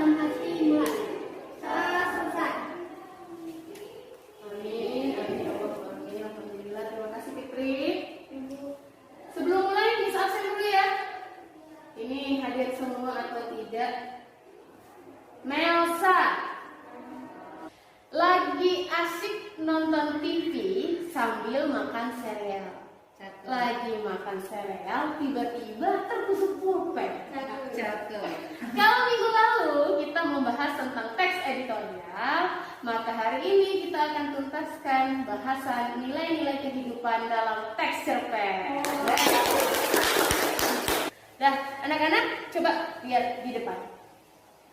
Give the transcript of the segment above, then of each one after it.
dalam hati mulai. Selesai. Amin, amin, amin, alhamdulillah. Terima kasih Fitri. Sebelum mulai bisa absen dulu ya. Ini hadir semua atau tidak? Melsa lagi asik nonton TV sambil makan sereal. Lagi makan sereal, tiba-tiba tertusuk pulpen. Kalau minggu lalu kita membahas tentang teks editorial, maka hari ini kita akan tuntaskan bahasan nilai-nilai kehidupan dalam teks cerpen. Dah, anak-anak coba lihat di depan.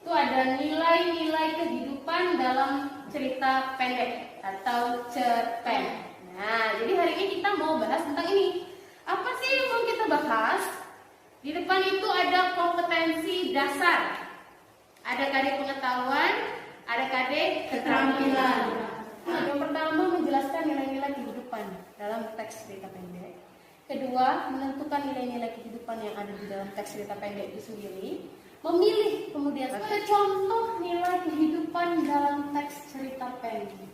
Itu ada nilai-nilai kehidupan dalam cerita pendek atau cerpen. Nah, jadi hari ini kita mau bahas tentang ini. Apa sih yang mau kita bahas? Di depan itu ada kompetensi dasar. Ada KD pengetahuan, ada KD keterampilan. Nah, yang pertama menjelaskan nilai-nilai kehidupan dalam teks cerita pendek. Kedua, menentukan nilai-nilai kehidupan yang ada di dalam teks cerita pendek itu sendiri. Memilih kemudian contoh nilai kehidupan dalam teks cerita pendek.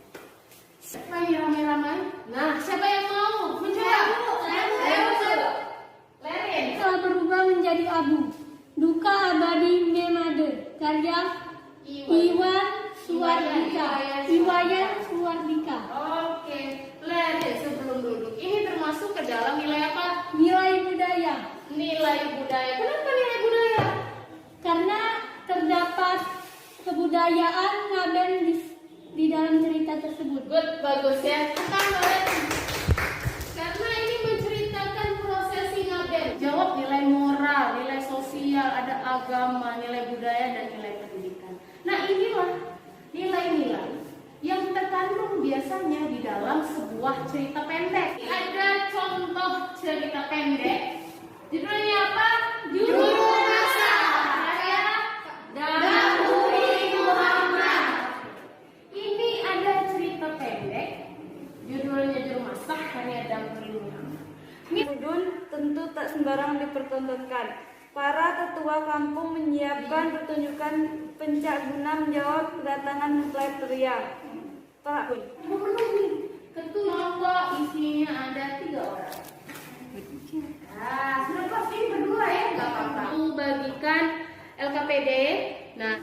Siapa yang ramai-ramai? Nah, siapa yang mau mencoba? Lerin. Telah berubah menjadi abu. Duka abadi Memade. Karya Iwan Suwardika. Oke, Lerin sebelum duduk. Ini termasuk ke dalam nilai apa? Nilai budaya. Nilai budaya. Kenapa nilai budaya? Karena terdapat kebudayaan Ngaben di dalam cerita tersebut. Good, bagus ya. Karena ini menceritakan prosesi Ngaben. Jawab nilai moral, nilai sosial, ada agama, nilai budaya, dan nilai pendidikan. Nah, inilah nilai-nilai yang terkandung biasanya di dalam sebuah cerita pendek. Ada contoh cerita pendek. Judulnya apa? Juru Masak. Karya Damuri Muhammad. Ini ada cerita pendek. Judulnya Juru Masak karya Damuri Muhammad. Mudun tentu tak sembarang dipertontonkan. Para tetua kampung menyiapkan pertunjukan pencak guna menjawab kedatangan mempelai pria. Pak, ketua isinya ada 3 orang. Nah, sudah pasti berdua ya, nggak apa-apa. Aku bagikan LKPD. Nah,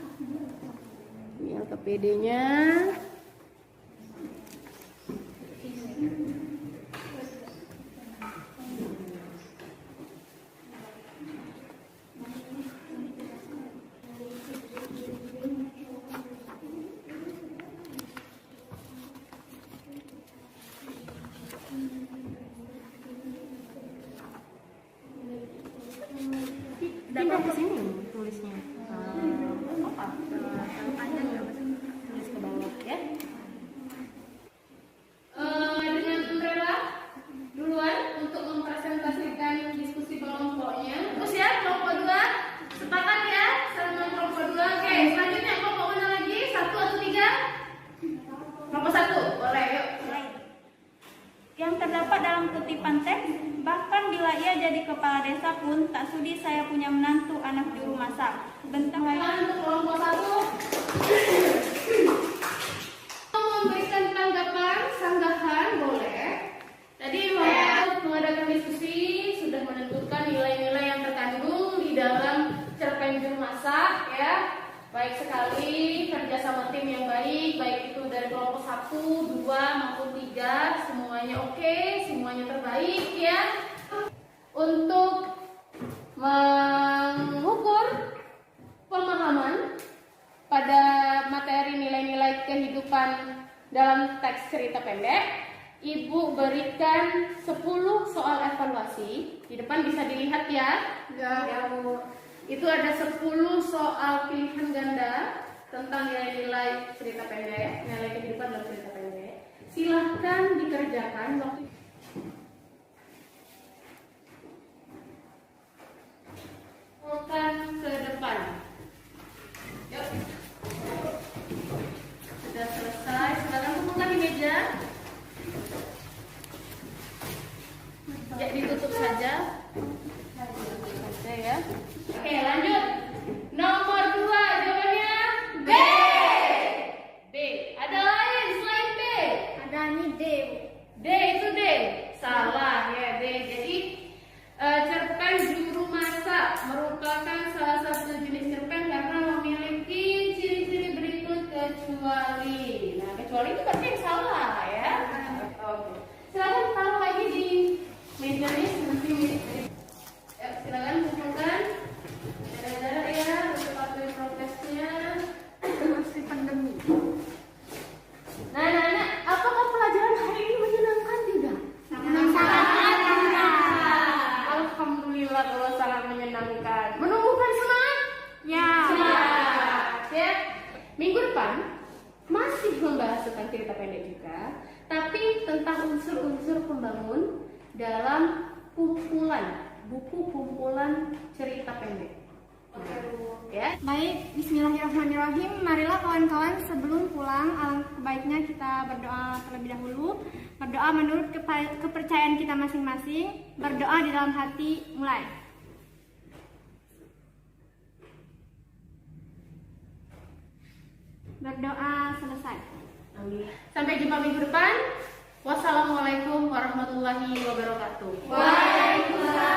ini LKPD-nya. Dapat ke sini tulisnya. Apa? Panjang nggak mas? Tulis ke bawah ya. Dengan Umbrella duluan untuk mempresentasikan diskusi kelompoknya. Terus ya kelompok 2 sepakat ya sama kelompok 2. Oke, selanjutnya kelompok mana lagi? 1 atau 3? Kelompok 1 boleh yuk. yang terdapat dalam kutipan teks, bahkan bila ia jadi kepala desa pun tak sudi saya punya menantu anak juru masak. Bentang Untuk kelompok 1 memberikan tanggapan, sanggahan boleh. Tadi mengadakan diskusi, sudah menentukan nilai-nilai yang terkandung di dalam cerpen juru masak ya. Baik sekali, kerja sama tim yang baik itu dari kelompok 1, 2 maupun 3, semuanya oke, semuanya terbaik ya. Untuk mengukur pemahaman pada materi nilai-nilai kehidupan dalam teks cerita pendek, Ibu berikan 10 soal evaluasi. Di depan bisa dilihat ya. Ya, Bu. Itu ada 10 soal pilihan ganda tentang nilai-nilai cerita pendek, nilai kehidupan dalam cerita pendek. Silahkan dikerjakan waktu ke depan. Yuk. Sudah selesai. Silakan kumpulkan di meja. Ya, ditutup saja. Ya. Oke, lanjut. Nomor 2 jawabannya. Kalau itu berarti yang salah ya. Oke. Silakan taruh lagi di mejanya seperti ya, silakan kumpulkan. Darah-darah ya untuk patuhi prokesnya. Masih pandemi. Nah, anak-anak, apakah pelajaran hari ini menyenangkan tidak? Alhamdulillah kalau sangat menyenangkan. Menumbuhkan semangat? Ya. Ya. Minggu depan masih membahas tentang cerita pendek juga, tapi tentang unsur-unsur pembangun dalam buku kumpulan cerita pendek. Ya. Baik, bismillahirrahmanirrahim. Marilah kawan-kawan sebelum pulang, alangkah baiknya kita berdoa terlebih dahulu. Berdoa menurut kepercayaan kita masing-masing. Berdoa di dalam hati, mulai. Berdoa selesai. Amin. Sampai jumpa minggu depan. Wassalamualaikum warahmatullahi wabarakatuh. Waalaikumsalam.